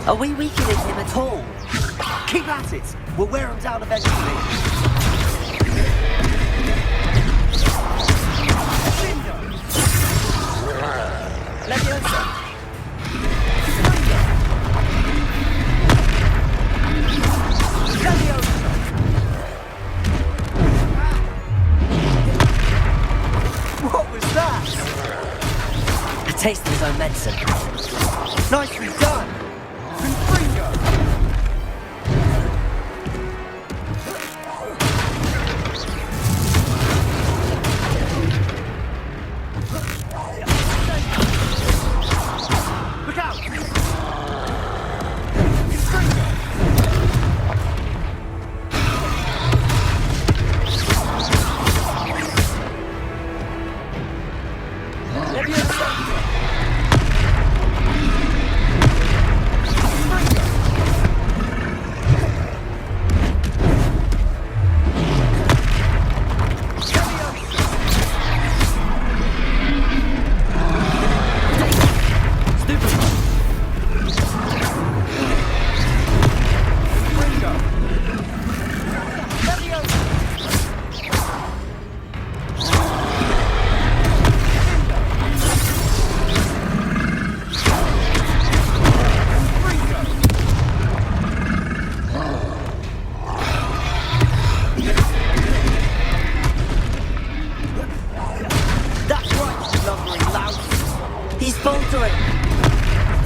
Are we weakening him at all? Keep at it! We'll wear him down eventually. Leviosa! What was that? A taste of his own medicine. Nicely done! Confringo! Look out! Confringo!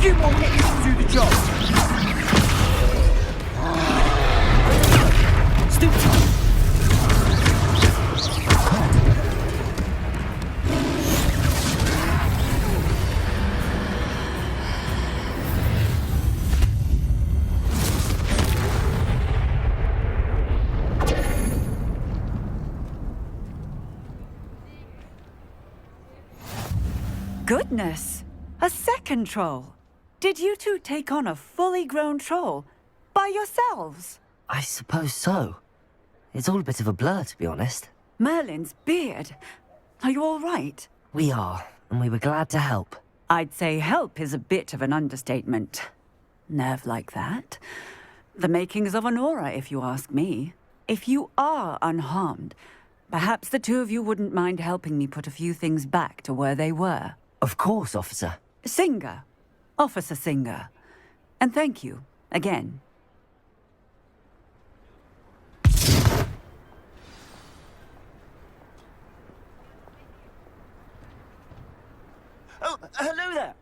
Few more hits to do the job. Stupid. Goodness! A second troll! Did you two take on a fully grown troll? By yourselves? I suppose so. It's all a bit of a blur, to be honest. Merlin's beard. Are you all right? We are, and we were glad to help. I'd say help is a bit of an understatement. Nerve like that. The makings of an aura, if you ask me. If you are unharmed, perhaps the two of you wouldn't mind helping me put a few things back to where they were. Of course, officer. Singer. Officer Singer. And thank you, again. Oh, hello there.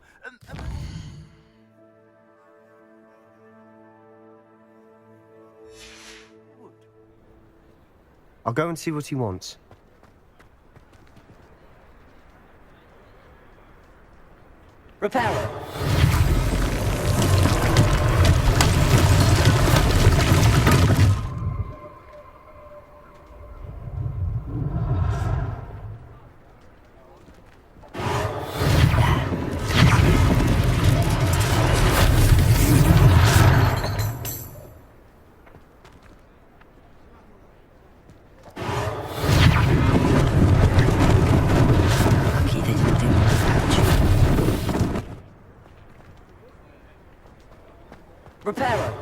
I'll go and see what he wants. Repairer. Lucky they didn't do much. Repairer.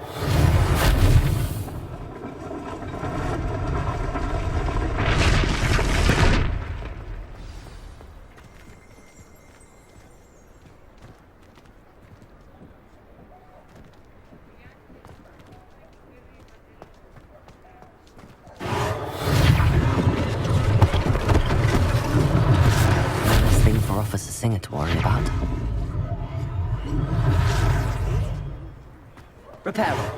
Last thing for Officer Singer to worry about. Repairer.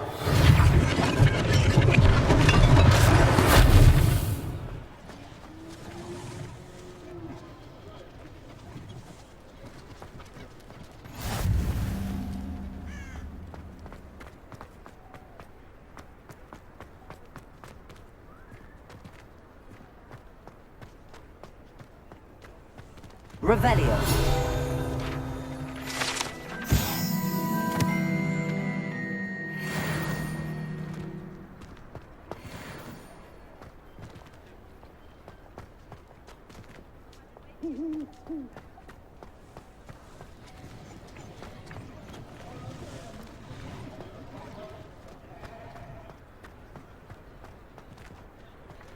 Revelio.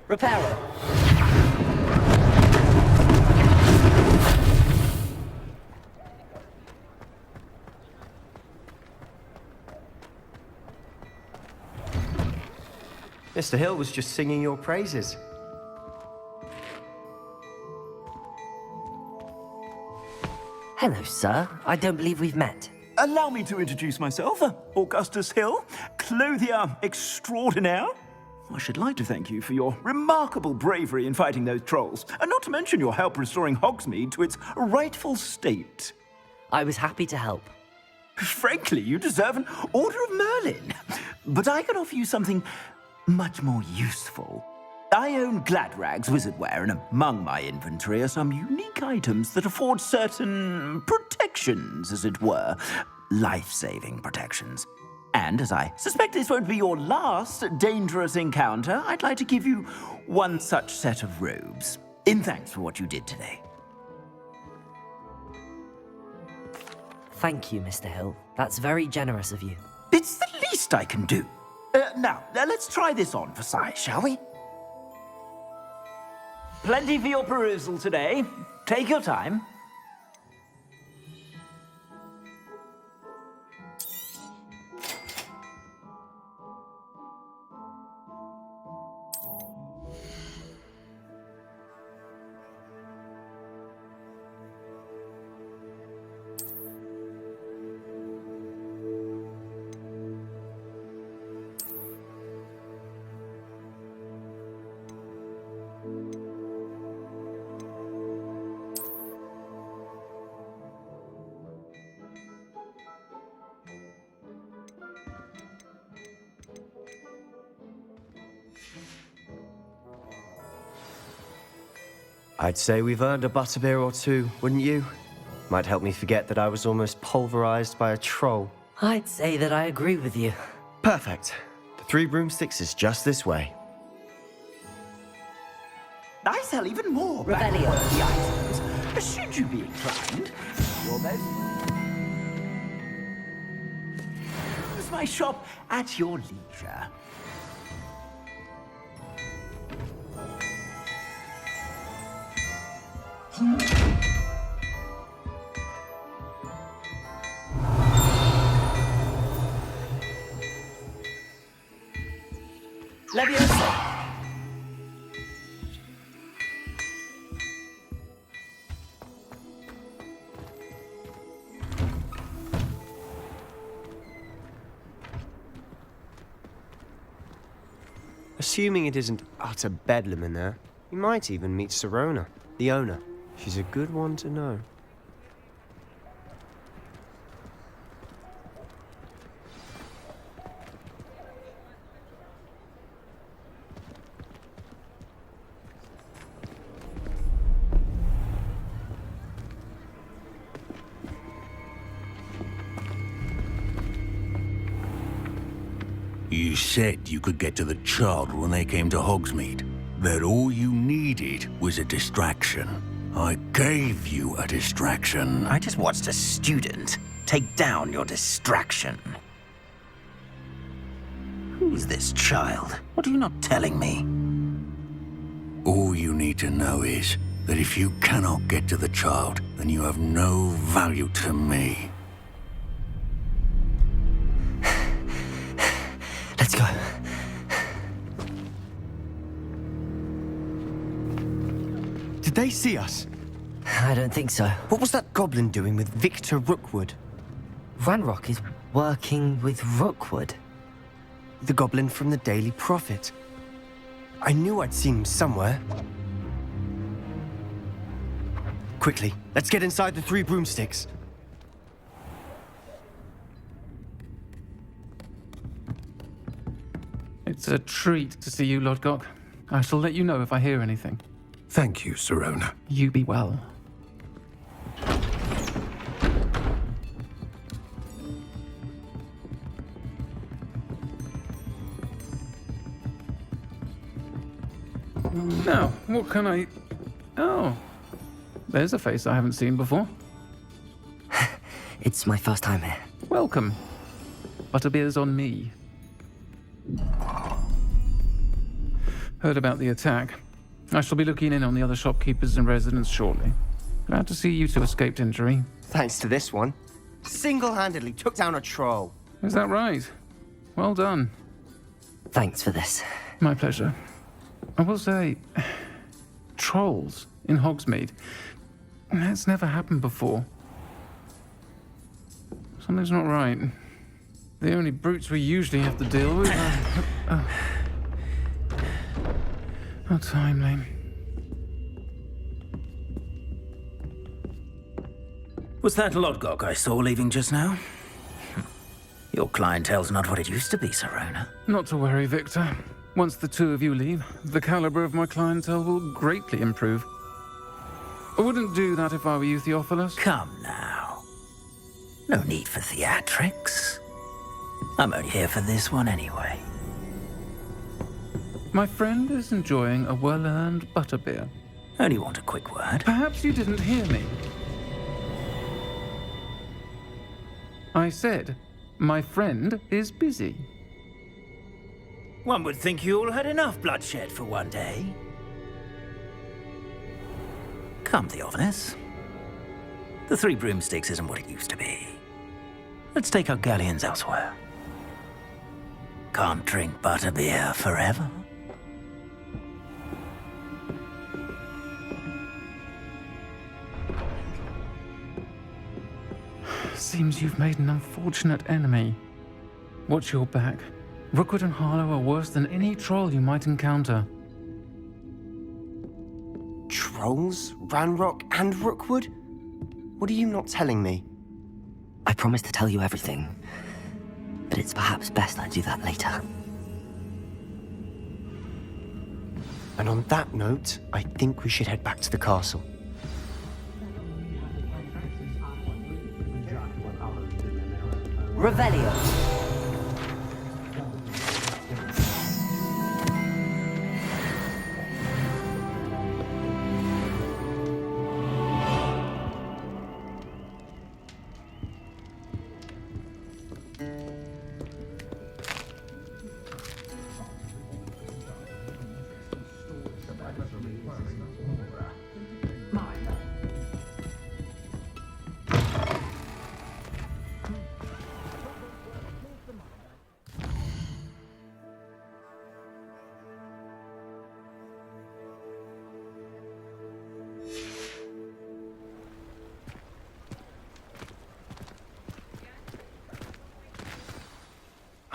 Reparo. Mr. Hill was just singing your praises. Hello, sir. I don't believe we've met. Allow me to introduce myself, Augustus Hill, clothier extraordinaire. I should like to thank you for your remarkable bravery in fighting those trolls, and not to mention your help restoring Hogsmeade to its rightful state. I was happy to help. Frankly, you deserve an Order of Merlin. But I can offer you something much more useful. I own Gladrag's wizardware, and among my inventory are some unique items that afford certain protections, as it were. Life-saving protections. And as I suspect this won't be your last dangerous encounter, I'd like to give you one such set of robes, in thanks for what you did today. Thank you, Mr. Hill. That's very generous of you. It's the least I can do. Now, let's try this on for size, shall we? Plenty for your perusal today. Take your time. I'd say we've earned a butterbeer or two, wouldn't you? Might help me forget that I was almost pulverized by a troll. I'd say that I agree with you. Perfect. The 3 broomsticks is just this way. I sell even more Revelio. back-worthy items. Should you be inclined, you're most... Use my shop at your leisure. Leviosa. Assuming it isn't utter bedlam in there, you might even meet Sirona, the owner. She's a good one to know. You said you could get to the child when they came to Hogsmeade. That all you needed was a distraction. I gave you a distraction. I just watched a student take down your distraction. Who's this child? What are you not telling me? All you need to know is that if you cannot get to the child, then you have no value to me. Let's go. Did they see us? I don't think so. What was that goblin doing with Victor Rookwood? Ranrock is working with Rookwood. The goblin from the Daily Prophet. I knew I'd seen him somewhere. Quickly, let's get inside the 3 broomsticks. It's a treat to see you, Lodgok. I shall let you know if I hear anything. Thank you, Sirona. You be well. Now, what can I... Oh, there's a face I haven't seen before. It's my first time here. Welcome. Butterbeer's on me. Heard about the attack. I shall be looking in on the other shopkeepers and residents shortly. Glad to see you two escaped injury. Thanks to this one. Single-handedly took down a troll. Is that right? Well done. Thanks for this. My pleasure. I will say, trolls in Hogsmeade. That's never happened before. Something's not right. The only brutes we usually have to deal with are... How timely. Was that Lodgok I saw leaving just now? Your clientele's not what it used to be, Sirona. Not to worry, Victor. Once the two of you leave, the caliber of my clientele will greatly improve. I wouldn't do that if I were you, Theophilus. Come now. No need for theatrics. I'm only here for this one anyway. My friend is enjoying a well-earned butterbeer. Only want a quick word. Perhaps you didn't hear me. I said, my friend is busy. One would think you all had enough bloodshed for one day. Come, Theophilus. The Three Broomsticks isn't what it used to be. Let's take our galleons elsewhere. Can't drink butterbeer forever. Seems you've made an unfortunate enemy. Watch your back. Rookwood and Harlow are worse than any troll you might encounter. Trolls? Ranrock and Rookwood? What are you not telling me? I promised to tell you everything, but it's perhaps best I do that later. And on that note, I think we should head back to the castle. Revelio.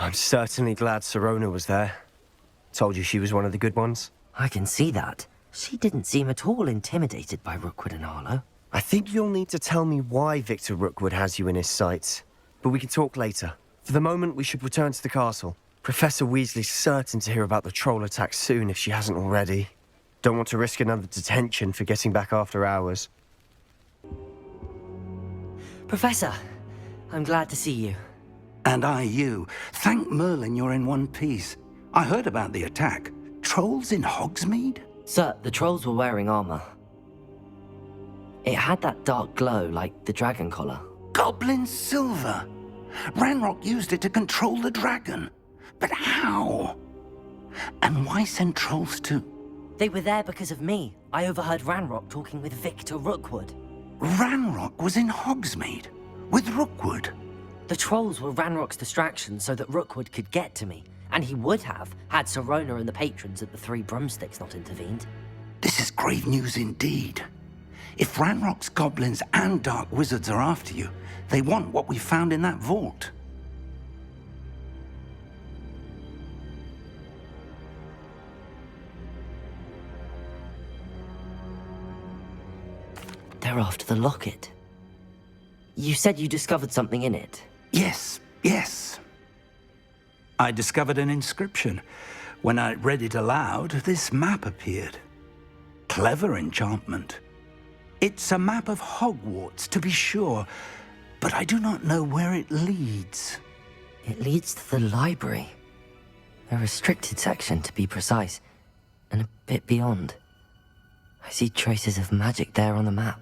I'm certainly glad Sirona was there. Told you she was one of the good ones. I can see that. She didn't seem at all intimidated by Rookwood and Harlow. I think you'll need to tell me why Victor Rookwood has you in his sights. But we can talk later. For the moment, we should return to the castle. Professor Weasley's certain to hear about the troll attack soon if she hasn't already. Don't want to risk another detention for getting back after hours. Professor, I'm glad to see you. And I you. Thank Merlin you're in one piece. I heard about the attack. Trolls in Hogsmeade? Sir, the trolls were wearing armor. It had that dark glow like the dragon collar. Goblin silver! Ranrock used it to control the dragon. But how? And why send trolls too? They were there because of me. I overheard Ranrock talking with Victor Rookwood. Ranrock was in Hogsmeade? With Rookwood? The trolls were Ranrock's distraction so that Rookwood could get to me. And he would have, had Sirona and the patrons at the Three Broomsticks not intervened. This is grave news indeed. If Ranrock's goblins and dark wizards are after you, they want what we found in that vault. They're after the locket. You said you discovered something in it. Yes. I discovered an inscription. When I read it aloud, this map appeared. Clever enchantment. It's a map of Hogwarts, to be sure, but I do not know where it leads. It leads to the library. A restricted section, to be precise, and a bit beyond. I see traces of magic there on the map.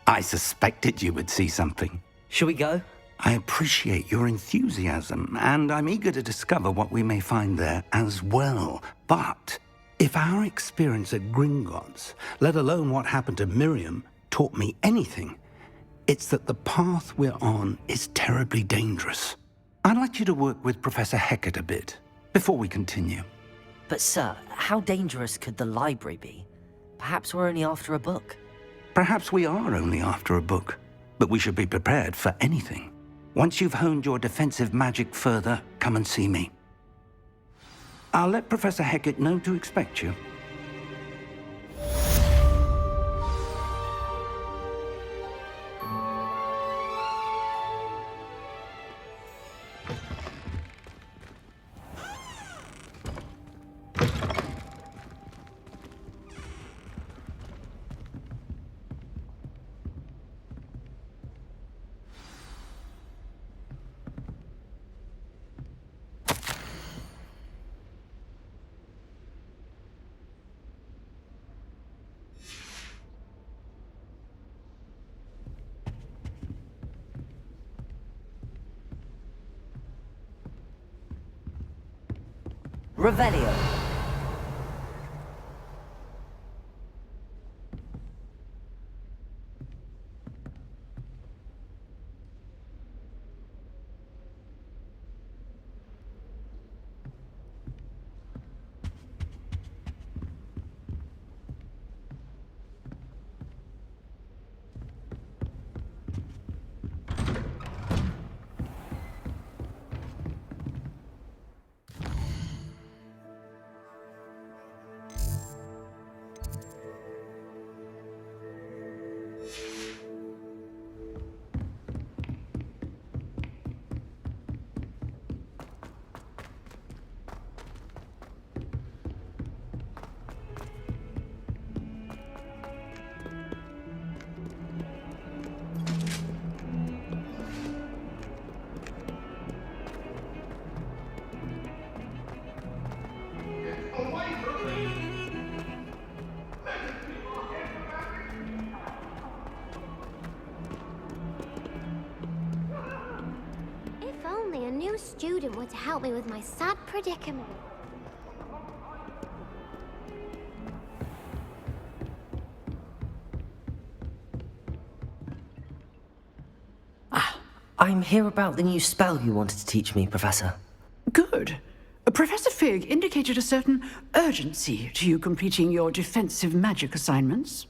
I suspected you would see something. Shall we go? I appreciate your enthusiasm, and I'm eager to discover what we may find there as well. But If our experience at Gringotts, let alone what happened to Miriam, taught me anything, it's that the path we're on is terribly dangerous. I'd like you to work with Professor Hecat a bit before we continue. But sir, how dangerous could the library be? Perhaps we're only after a book. Perhaps we are only after a book, but we should be prepared for anything. Once you've honed your defensive magic further, come and see me. I'll let Professor Hecat know to expect you. Revelio. If only a new student were to help me with my sad predicament. I'm here about the new spell you wanted to teach me, Professor. Good. Professor Fig indicated a certain urgency to you completing your defensive magic assignments.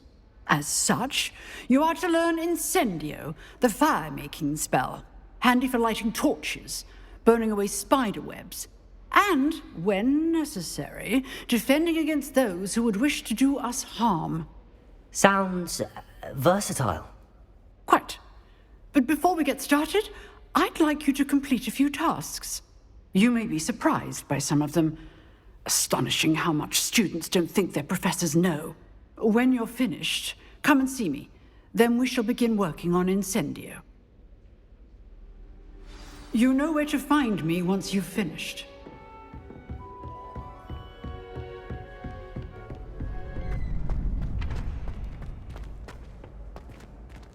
As such, you are to learn Incendio, the fire-making spell, handy for lighting torches, burning away spider webs, and, when necessary, defending against those who would wish to do us harm. Sounds versatile. Quite. But before we get started, I'd like you to complete a few tasks. You may be surprised by some of them. Astonishing how much students don't think their professors know. When you're finished, come and see me. Then we shall begin working on Incendio. You know where to find me once you've finished.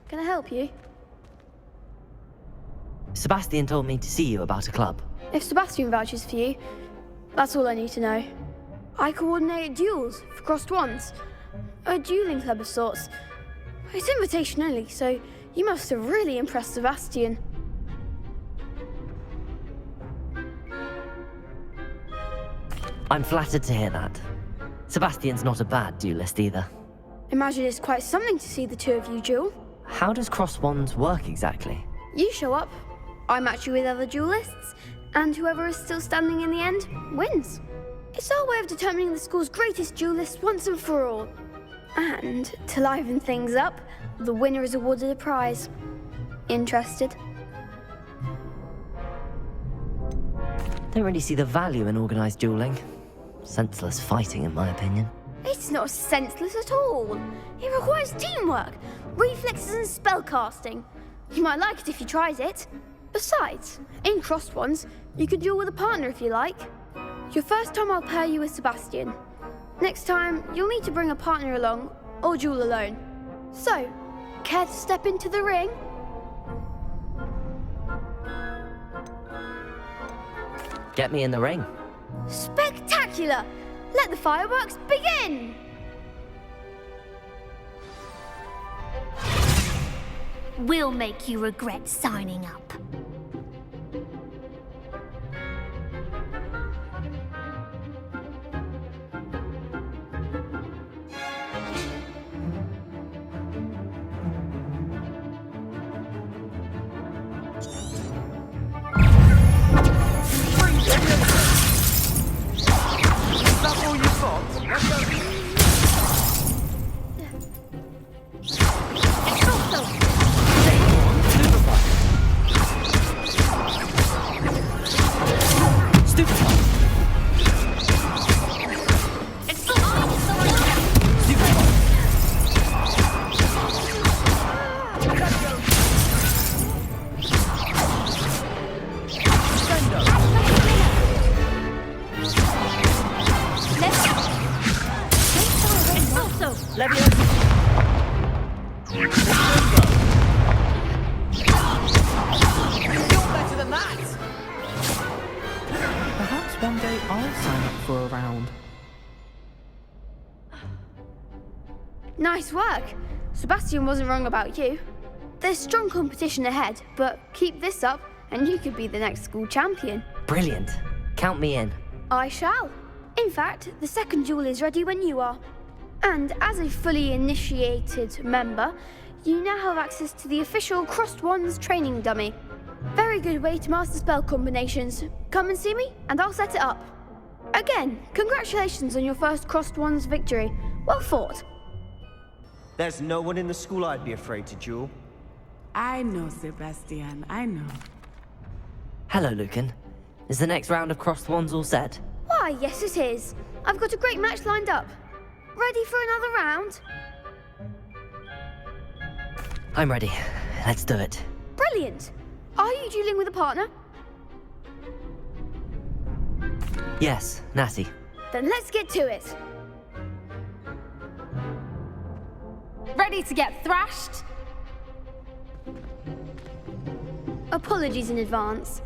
Can I help you? Sebastian told me to see you about a club. If Sebastian vouches for you, that's all I need to know. I coordinate duels for crossed ones. A dueling club of sorts. It's invitation only, so you must have really impressed Sebastian. I'm flattered to hear that. Sebastian's not a bad duelist either. Imagine it's quite something to see the two of you duel. How does cross wands work exactly? You show up, I match you with other duelists, and whoever is still standing in the end wins. It's our way of determining the school's greatest duelist once and for all. And to liven things up, the winner is awarded a prize. Interested? Don't really see the value in organized dueling. Senseless fighting, in my opinion. It's not senseless at all. It requires teamwork, reflexes and spellcasting. You might like it if you tried it. Besides, in crossed ones, you can duel with a partner if you like. Your first time I'll pair you with Sebastian. Next time, you'll need to bring a partner along, or duel alone. So, care to step into the ring? Get me in the ring. Spectacular! Let the fireworks begin! We'll make you regret signing up. Perhaps one day I'll sign up for a round. Nice work. Sebastian wasn't wrong about you. There's strong competition ahead, but keep this up and you could be the next school champion. Brilliant. Count me in. I shall. In fact, the second duel is ready when you are. And as a fully initiated member, you now have access to the official Crossed Wands training dummy. Very good way to master spell combinations. Come and see me, and I'll set it up. Again, congratulations on your first Crossed Wands victory. Well fought. There's no one in the school I'd be afraid to duel. I know, Sebastian, I know. Hello, Lucan. Is the next round of Crossed Wands all set? Why, yes it is. I've got a great match lined up. Ready for another round? I'm ready. Let's do it. Brilliant. Are you dueling with a partner? Yes, Natty. Then let's get to it. Ready to get thrashed? Apologies in advance.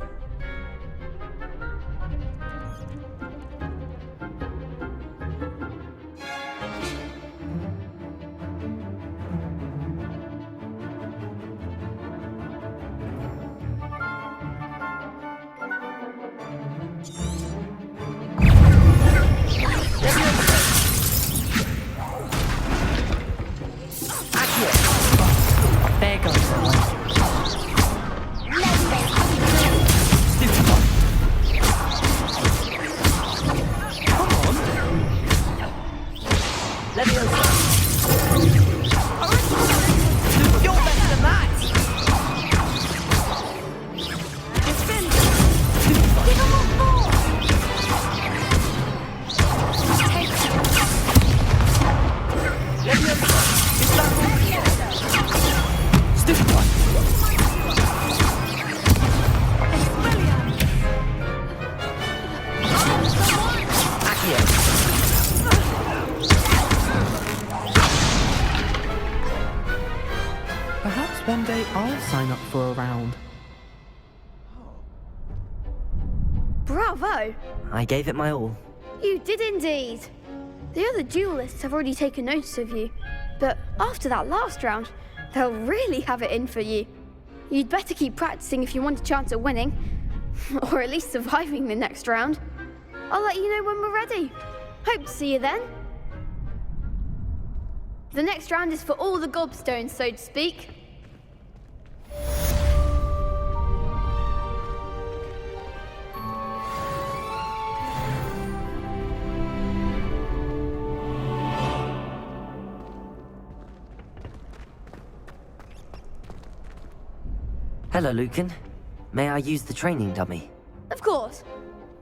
There goes someone. Perhaps one day I'll sign up for a round. Bravo! I gave it my all. You did indeed. The other duelists have already taken notice of you, but after that last round, they'll really have it in for you. You'd better keep practicing if you want a chance at winning, or at least surviving the next round. I'll let you know when we're ready. Hope to see you then. The next round is for all the gobstones, so to speak. Hello, Lucan. May I use the training dummy? Of course.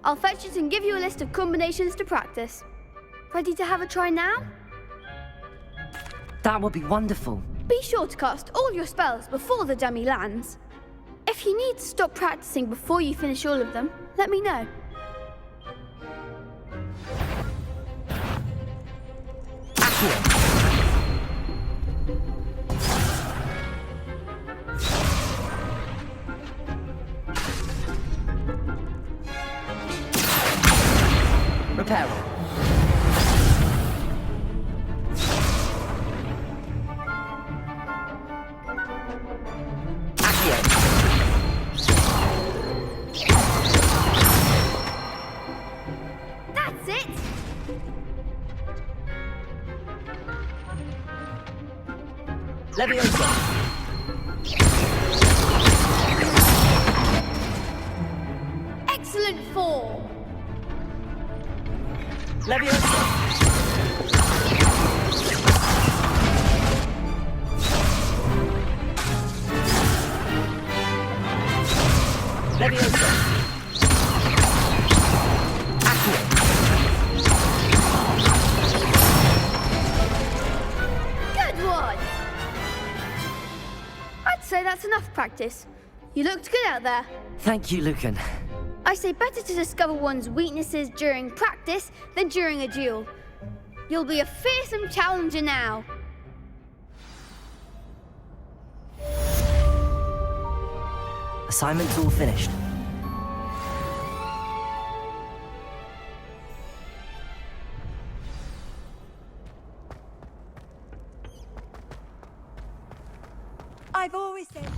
I'll fetch it and give you a list of combinations to practice. Ready to have a try now? That would be wonderful. Be sure to cast all your spells before the dummy lands. If you need to stop practicing before you finish all of them, let me know. Reparo. Leviosa! Excellent form! Leviosa! Leviosa! Good one! I'd say that's enough practice. You looked good out there. Thank you, Lucan. I say better to discover one's weaknesses during practice than during a duel. You'll be a fearsome challenger now. Assignment's all finished. I've always said...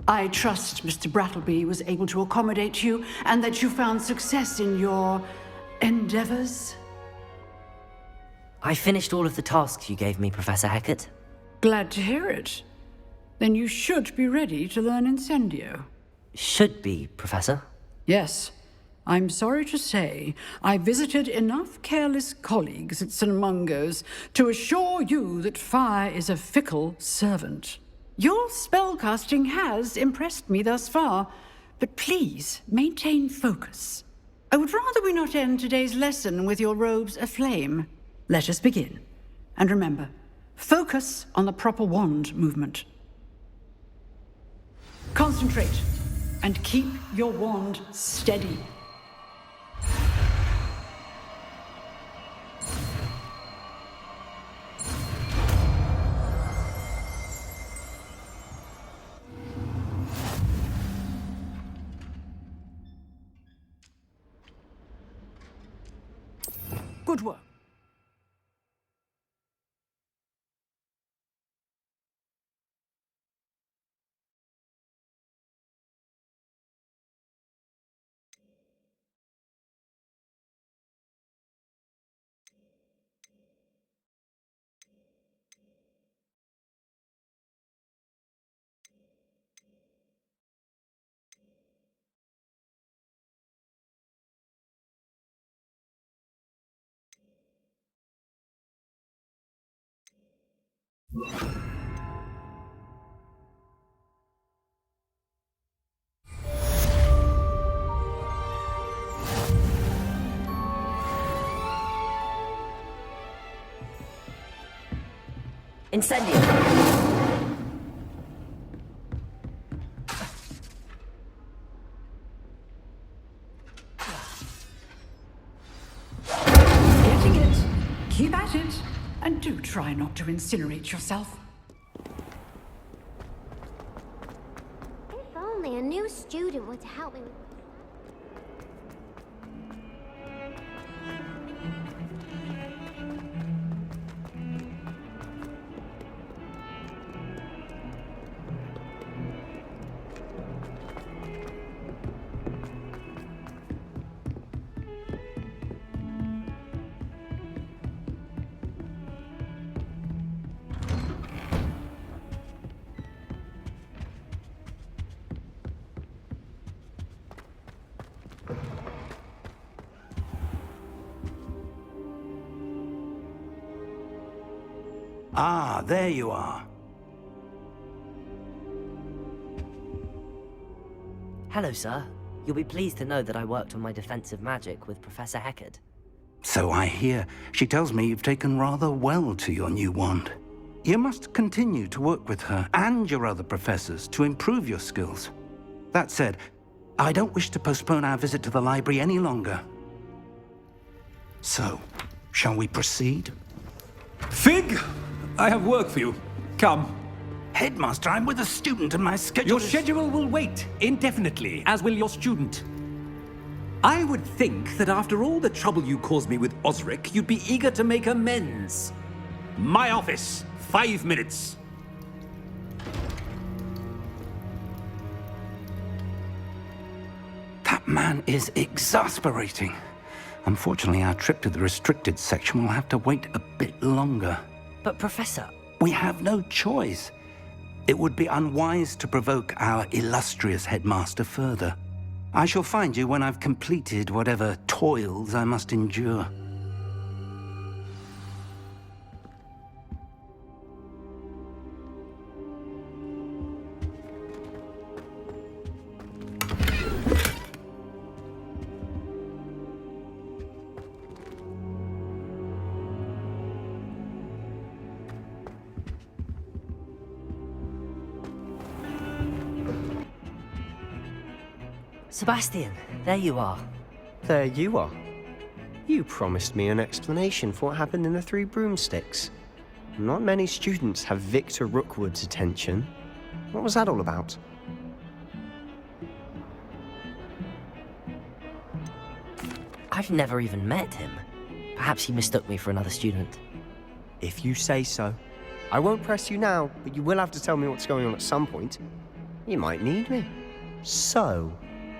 I trust Mr. Brattleby was able to accommodate you and that you found success in your endeavors. I finished all of the tasks you gave me, Professor Hecat. Glad to hear it. Then you should be ready to learn Incendio. Should be, Professor. Yes. I'm sorry to say, I visited enough careless colleagues at St. Mungo's to assure you that fire is a fickle servant. Your spellcasting has impressed me thus far, but please maintain focus. I would rather we not end today's lesson with your robes aflame. Let us begin. And remember, focus on the proper wand movement. Concentrate, and keep your wand steady. Good work. Incendio! Getting it. Keep at it. And do try not to incinerate yourself. If only a new student were to help me with... Ah, there you are. Hello, sir. You'll be pleased to know that I worked on my defensive magic with Professor Hecat. So I hear. She tells me you've taken rather well to your new wand. You must continue to work with her and your other professors to improve your skills. That said, I don't wish to postpone our visit to the library any longer. So, shall we proceed? Fig! I have work for you. Come. Headmaster, I'm with a student and my schedule Your schedule will wait indefinitely, as will your student. I would think that after all the trouble you caused me with Osric, you'd be eager to make amends. My office, 5 minutes. man is exasperating. Unfortunately, our trip to the restricted section will have to wait a bit longer. But Professor... We have no choice. It would be unwise to provoke our illustrious headmaster further. I shall find you when I've completed whatever toils I must endure. Sebastian, there you are. There you are. You promised me an explanation for what happened in the Three Broomsticks. Not many students have Victor Rookwood's attention. What was that all about? I've never even met him. Perhaps he mistook me for another student. If you say so. I won't press you now, but you will have to tell me what's going on at some point. You might need me. So,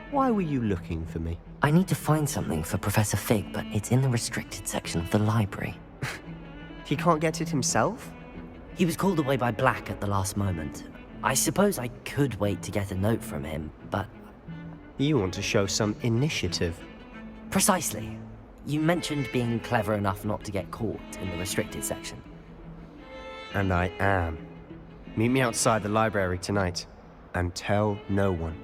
why were you looking for me? I need to find something for Professor Fig, but it's in the restricted section of the library. He can't get it himself? He was called away by Black at the last moment. I suppose I could wait to get a note from him, but... You want to show some initiative. Precisely. You mentioned being clever enough not to get caught in the restricted section. And I am. Meet me outside the library tonight, and tell no one.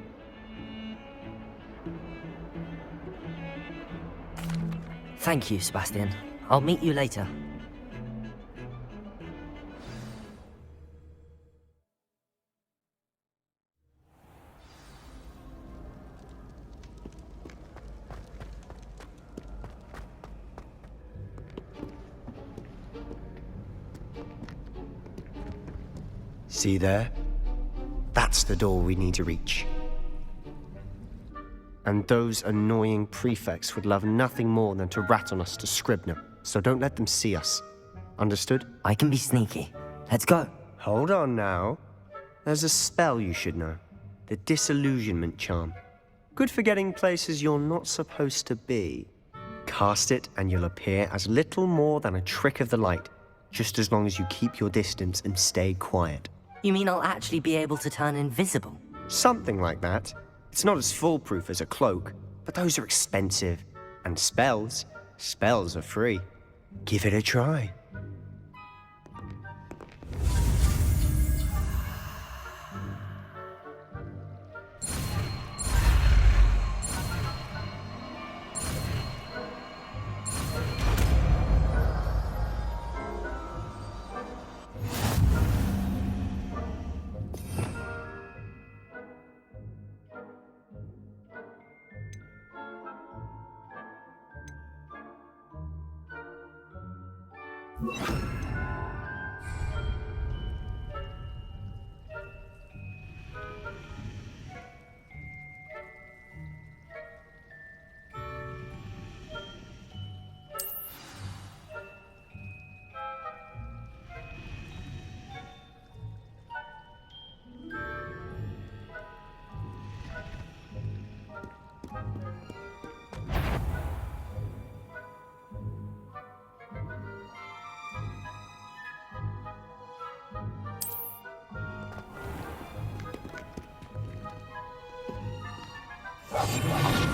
Thank you, Sebastian. I'll meet you later. See there? That's the door we need to reach. And those annoying prefects would love nothing more than to rat on us to Scribner, so don't let them see us. Understood? I can be sneaky. Let's go. Hold on now. There's a spell you should know. The Disillusionment Charm. Good for getting places you're not supposed to be. Cast it and you'll appear as little more than a trick of the light, just as long as you keep your distance and stay quiet. You mean I'll actually be able to turn invisible? Something like that. It's not as foolproof as a cloak, but those are expensive. And spells are free. Give it a try.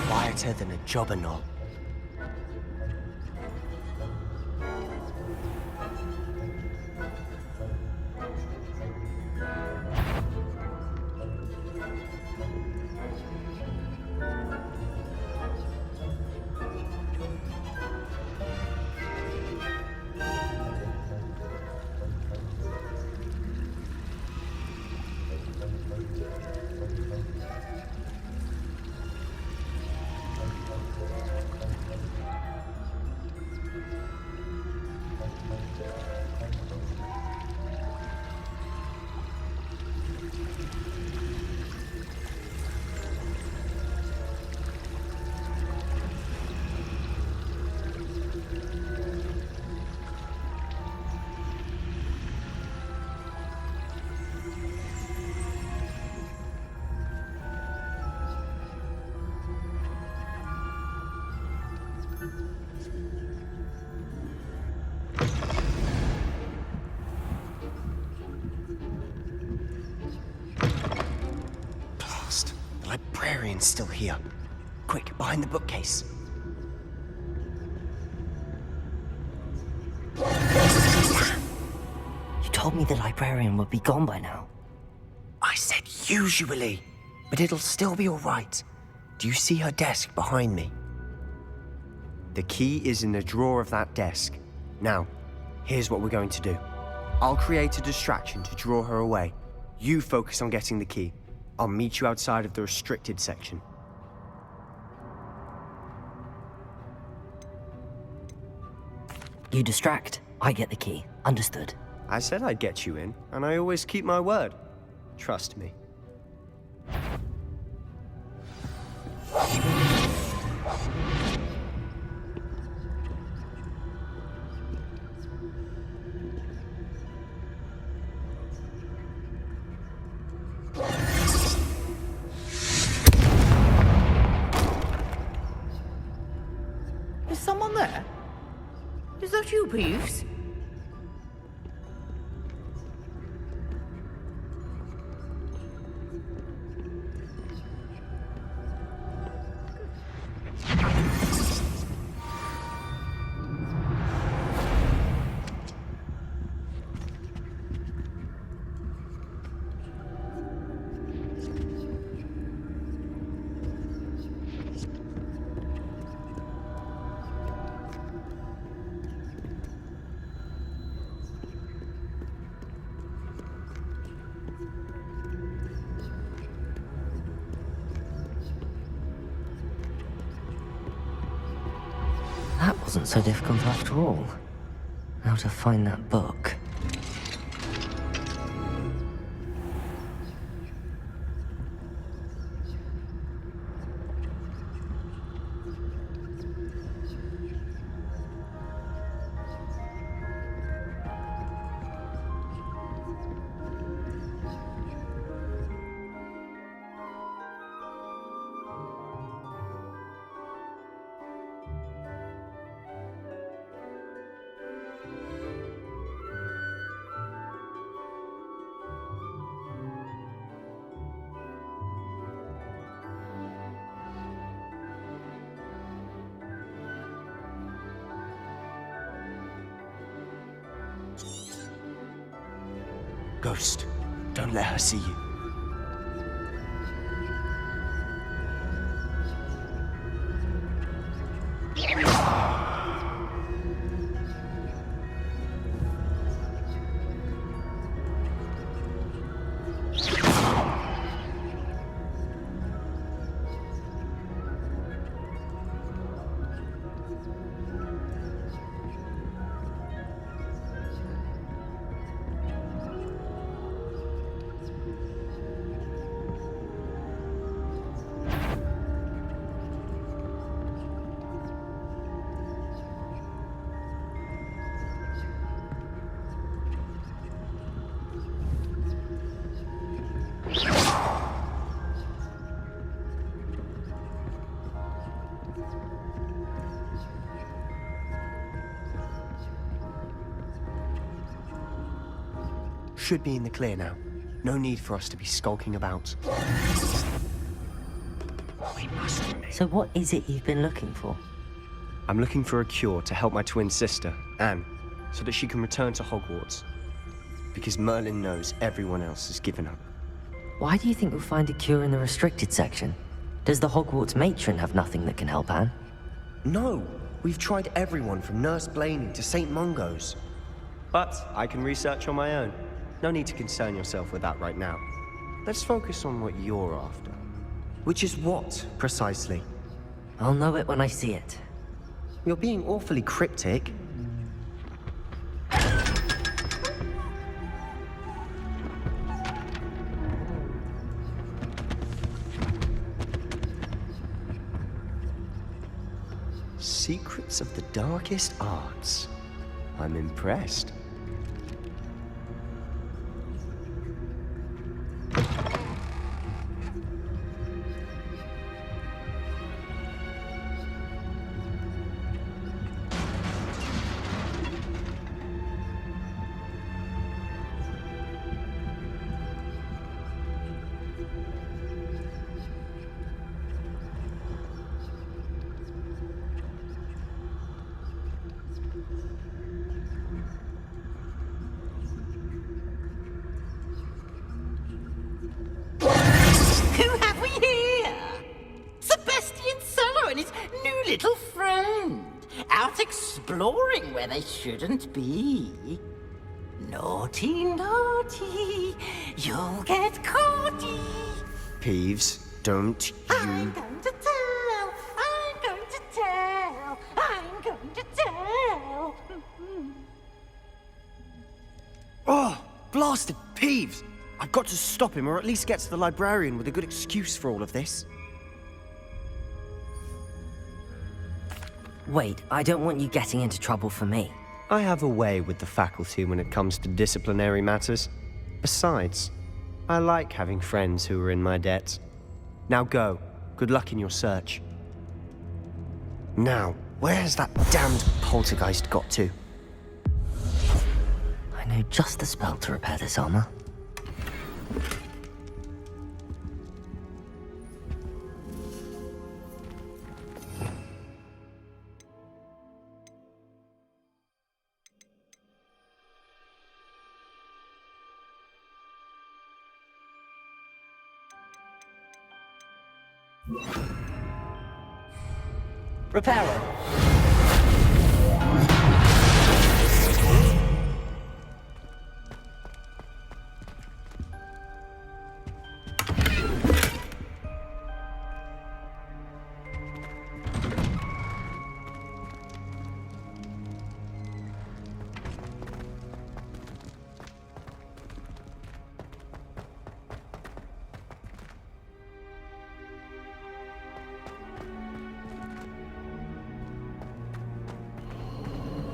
Quieter than a jobberknoll. librarian's still here. Quick, behind the bookcase. You told me the librarian would be gone by now. I said usually, but it'll still be all right. Do you see her desk behind me? The key is in the drawer of that desk. Now, here's what we're going to do. I'll create a distraction to draw her away. You focus on getting the key. I'll meet you outside of the restricted section. You distract, I get the key. Understood. I said I'd get you in, and I always keep my word. Trust me. Is someone there? Is that you, Peeves? That wasn't so difficult after all. How to find that book. Ghost, don't let her see you. Should be in the clear now. No need for us to be skulking about. So what is it you've been looking for? I'm looking for a cure to help my twin sister, Anne, so that she can return to Hogwarts. Because Merlin knows everyone else has given up. Why do you think you'll find a cure in the restricted section? Does the Hogwarts matron have nothing that can help Anne? No! We've tried everyone from Nurse Blaney to St. Mungo's. But I can research on my own. No need to concern yourself with that right now. Let's focus on what you're after. Which is what, precisely? I'll know it when I see it. You're being awfully cryptic. Secrets of the darkest arts. I'm impressed. little friend, out exploring where they shouldn't be. Naughty, naughty, you'll get caughty. Peeves, don't I'm going to tell, I'm going to tell, I'm going to tell. Oh, blasted Peeves! I've got to stop him, or at least get to the librarian with a good excuse for all of this. Wait, I don't want you getting into trouble for me. I have a way with the faculty when it comes to disciplinary matters. Besides, I like having friends who are in my debt. Now go. Good luck in your search. Now, where's that damned poltergeist got to? I know just the spell to repair this armor. Repairer.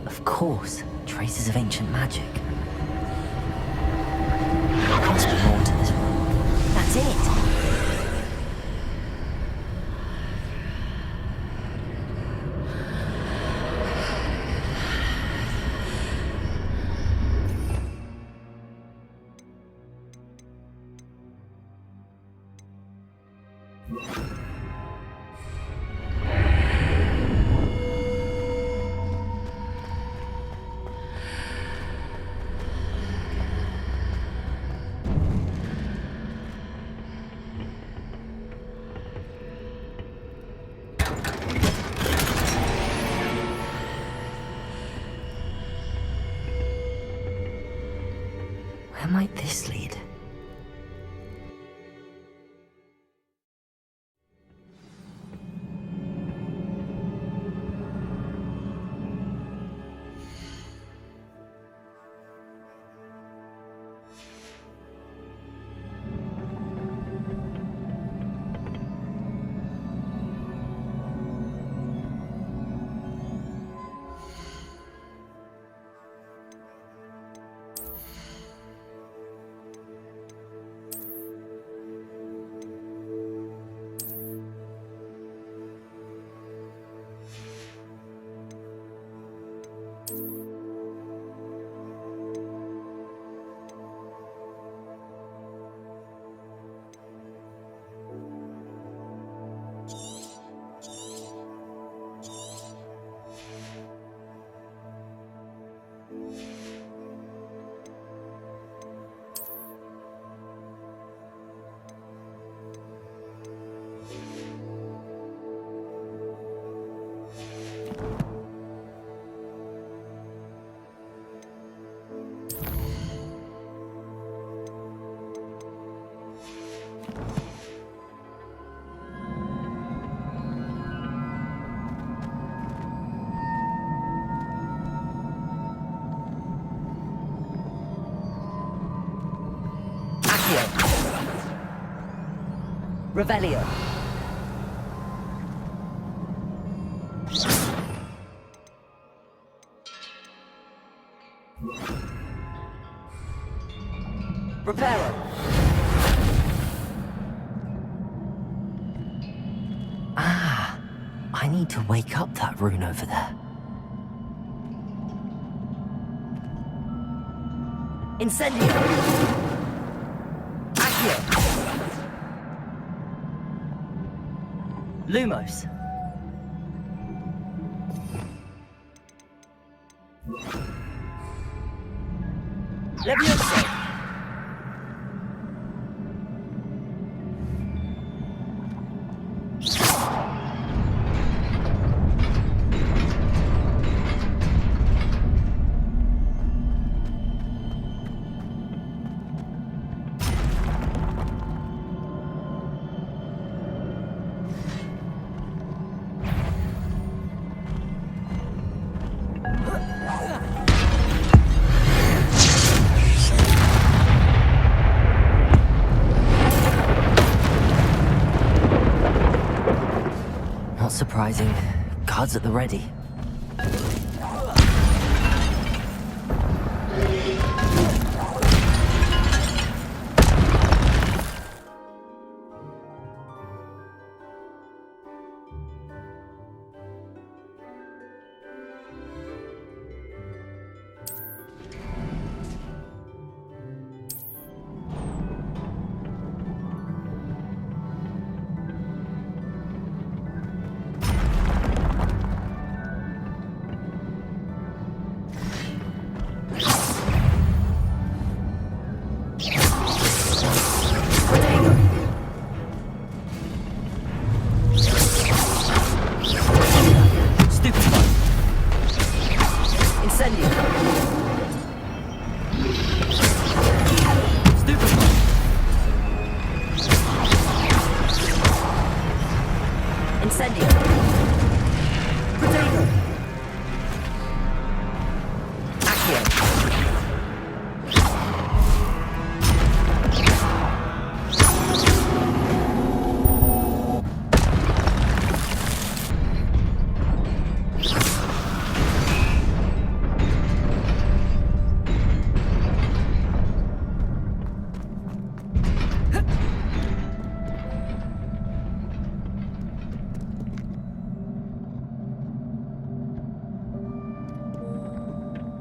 Of course, traces of ancient magic. There must be more to this room. That's it! Where might this lead? Revelio. Reparo. Ah, I need to wake up that rune over there. Incendio. Accio. Lumos. Levioso. surprising. Guards at the ready.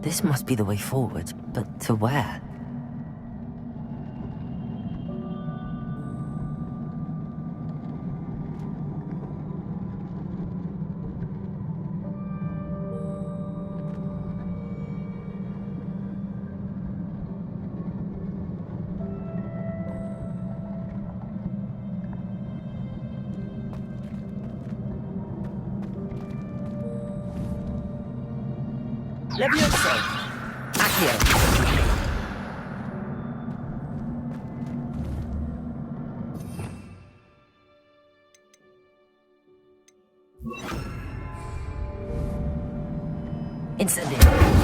This must be the way forward, but to where? Levioso! Accio! Incendio!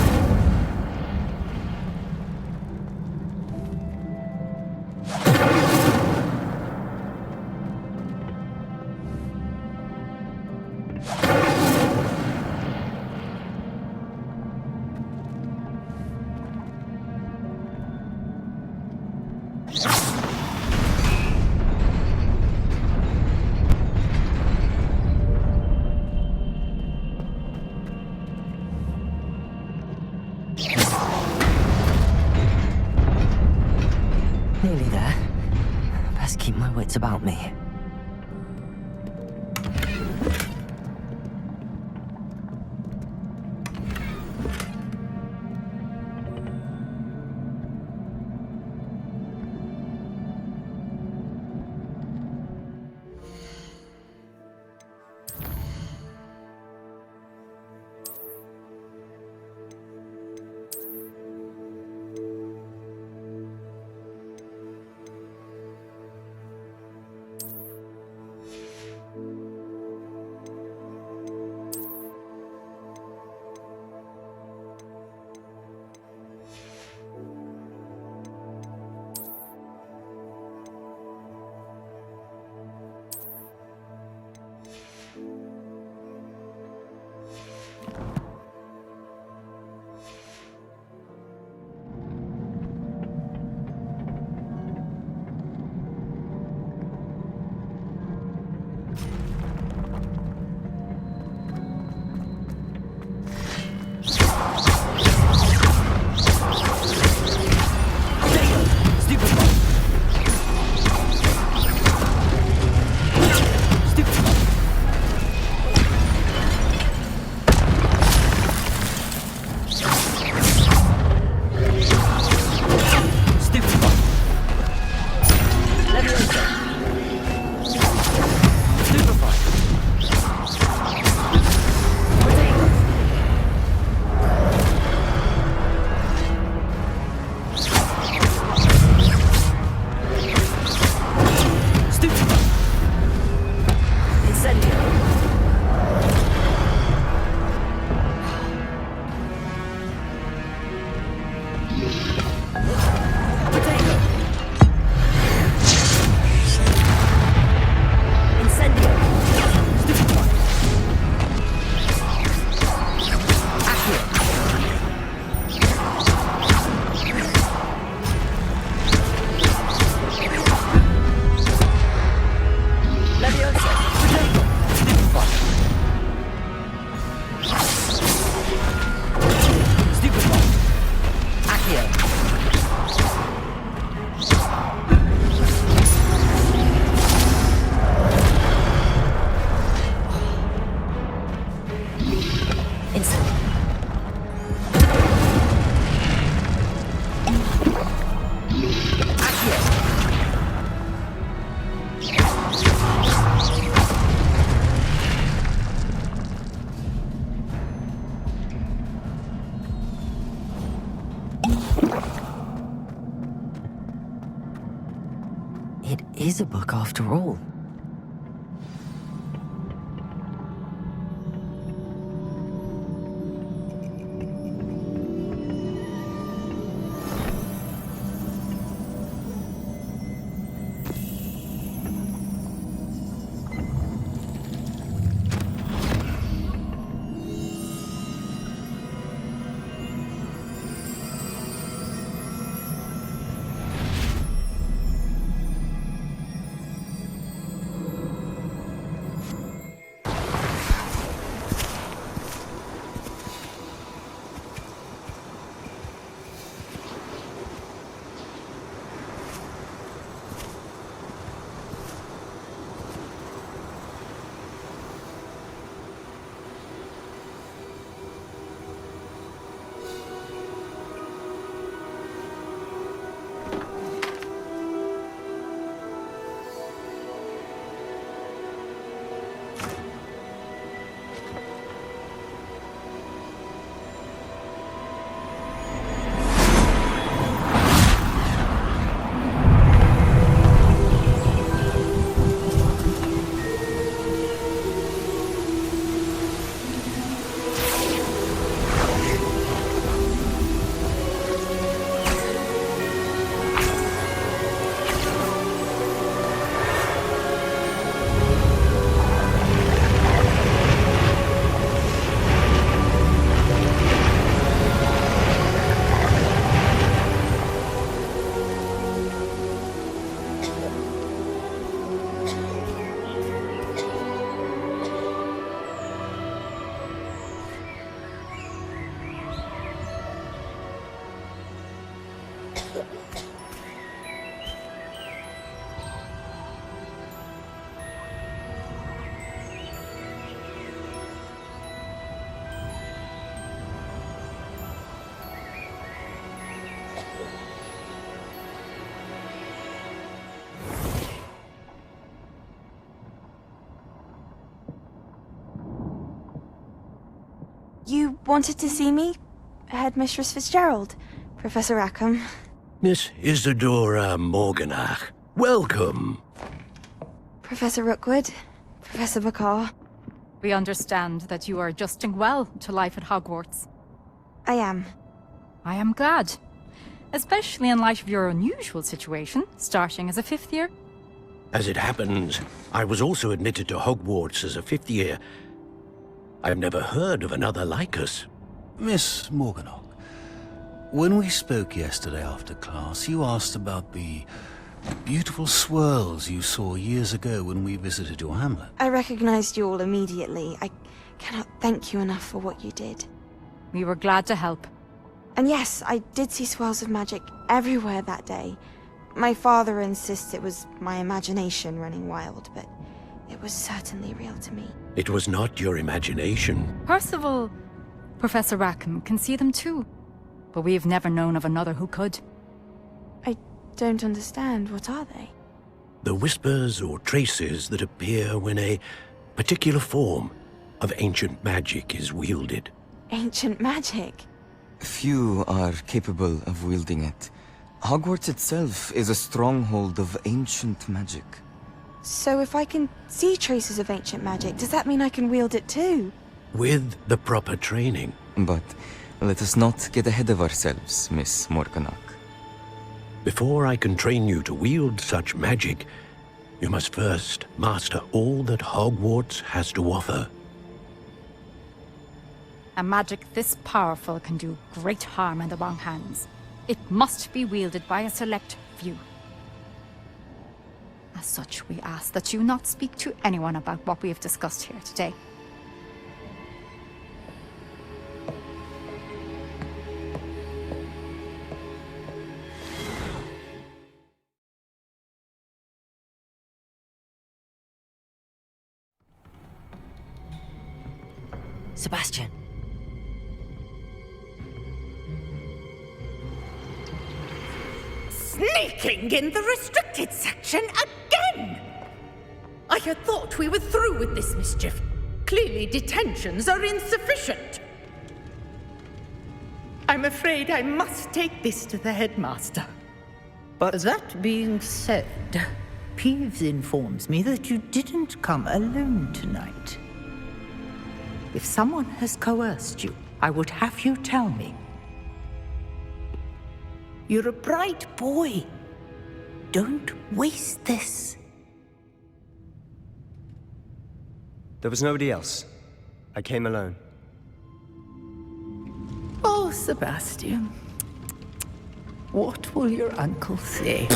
is a book after all. You wanted to see me? Headmistress Fitzgerald? Professor Rackham? Miss Isadora Morganach, welcome. Professor Rookwood? Professor Bakar? We understand that you are adjusting well to life at Hogwarts. I am. I am glad. Especially in light of your unusual situation, starting as a 5th year. As it happens, I was also admitted to Hogwarts as a 5th year. I've never heard of another like us. Miss Morganach, when we spoke yesterday after class, you asked about the beautiful swirls you saw years ago when we visited your hamlet. I recognized you all immediately. I cannot thank you enough for what you did. We were glad to help. And yes, I did see swirls of magic everywhere that day. My father insists it was my imagination running wild, but it was certainly real to me. It was not your imagination. Percival, Professor Rackham can see them too. But we have never known of another who could. I don't understand. What are they? The whispers or traces that appear when a particular form of ancient magic is wielded. Ancient magic? Few are capable of wielding it. Hogwarts itself is a stronghold of ancient magic. So if I can see traces of ancient magic, does that mean I can wield it too? With the proper training. But let us not get ahead of ourselves, Miss Morganach. Before I can train you to wield such magic, you must first master all that Hogwarts has to offer. A magic this powerful can do great harm in the wrong hands. It must be wielded by a select few. As such, we ask that you not speak to anyone about what we have discussed here today. Sebastian. Sneaking in the restricted section again! I had thought we were through with this mischief. Clearly detentions are insufficient. I'm afraid I must take this to the headmaster. But that being said, Peeves informs me that you didn't come alone tonight. If someone has coerced you, I would have you tell me. You're a bright boy. Don't waste this. There was nobody else. I came alone. Oh, Sebastian. What will your uncle say?